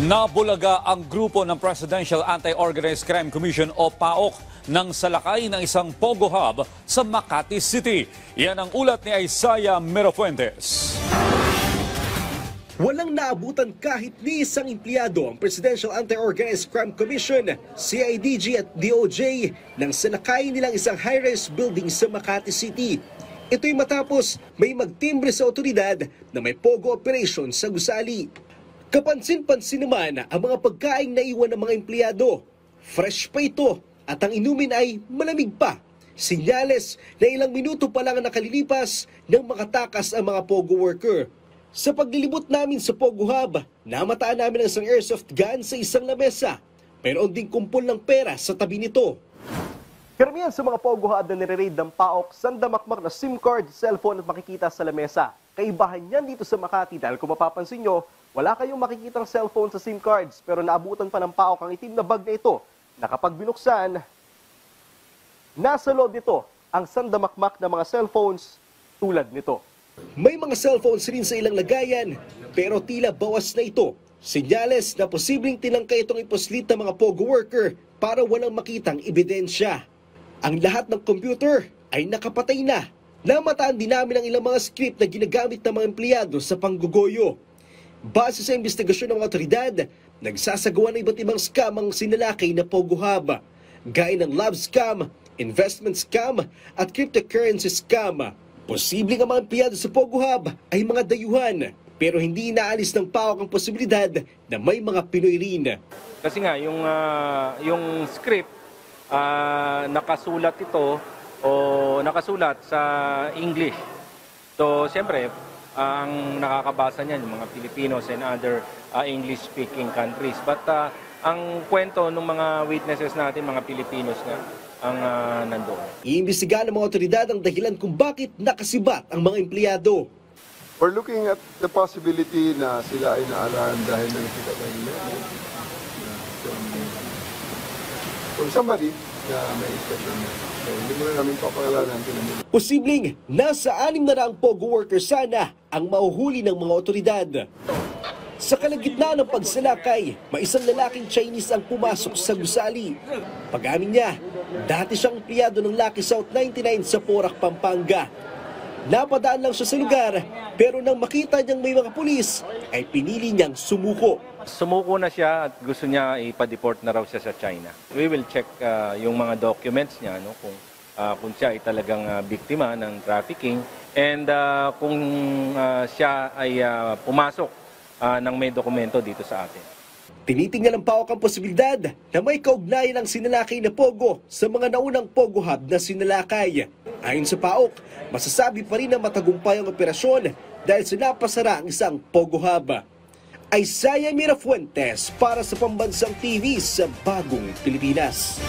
Nabulaga ang grupo ng Presidential Anti-Organized Crime Commission o PAOK ng salakay ng isang Pogo Hub sa Makati City. Yan ang ulat ni Isaiah Mirafuentes. Walang naabutan kahit ni isang empleyado ang Presidential Anti-Organized Crime Commission, CIDG at DOJ nang salakayin nilang isang high-rise building sa Makati City. Ito'y matapos may magtimbre sa otoridad na may Pogo operation sa gusali. Kapansin-pansin naman ang mga pagkaing naiwan ng mga empleyado. Fresh pa ito at ang inumin ay malamig pa. Sinyales na ilang minuto pa lang ang nakalilipas nang makatakas ang mga Pogo worker. Sa paglilibot namin sa Pogo Hub, namataan namin ang isang airsoft gun sa isang lamesa. Mayroon ding kumpol ng pera sa tabi nito. Karamihan sa mga Pogo Hub na nire-raid ng PAOK, sandamakmak na SIM card, cellphone at makikita sa lamesa. Kaibahan yan dito sa Makati dahil kung mapapansin nyo, wala kayong makikitang cellphone sa SIM cards pero naabutan pa ng PAOK ang itim na bag na ito na kapag binuksan, nasa loob nito ang sandamakmak na mga cellphones tulad nito. May mga cellphones rin sa ilang lagayan pero tila bawas na ito. Senyales na posibleng tinangkay itong iposlit ng mga Pogo worker para walang makitang ebidensya. Ang lahat ng computer ay nakapatay na. Namataan din namin ang ilang mga script na ginagamit ng mga empleyado sa panggugoyo. Base sa investigasyon ng mga otoridad, nagsasagawa ng iba't ibang scam ang sinalakay na Pogo Hub, gaya ng love scam, investment scam at cryptocurrency scam. Posibleng ang mga empleyado sa Pogo Hub ay mga dayuhan, pero hindi inaalis ng PAOK ang posibilidad na may mga Pinoy rin. Kasi nga, yung script, nakasulat ito o nakasulat sa English. So, siyempre, ang nakakabasa niyan yung mga Filipinos and other English-speaking countries. But ang kwento ng mga witnesses natin, mga Filipinos na ang nandoon. Iimbestigahan ng mga otoridad ang dahilan kung bakit nakasibat ang mga empleyado. We're looking at the possibility na sila ay naalarm dahil nakikita tayo from somebody na may inspection. So, hindi mo na namin papangalanan. Posibleng nasa 6 na raang Pogo worker sana ang mahuhuli ng mga otoridad. Sa kalagitnaan ng pagsalakay, may isang lalaking Chinese ang pumasok sa gusali. Pag-amin niya, dati siyang empleyado ng Lucky South 99 sa Porac, Pampanga. Napadaan lang siya sa lugar, pero nang makita niyang may mga pulis, ay pinili niyang sumuko. Sumuko na siya at gusto niya ipa-deport na raw siya sa China. We will check yung mga documents niya, no, kung siya ay talagang biktima ng trafficking and kung siya ay pumasok ng may dokumento dito sa atin. Tinitingnan ng PAOK ang posibilidad na may kaugnayan ang sinalakay na Pogo sa mga naunang Pogo Hub na sinalakay. Ayon sa PAOK, masasabi pa rin na matagumpay ang operasyon dahil sinapasara ang isang Pogo Hub. Isaiah Mirafuentes para sa Pambansang TV sa Bagong Pilipinas.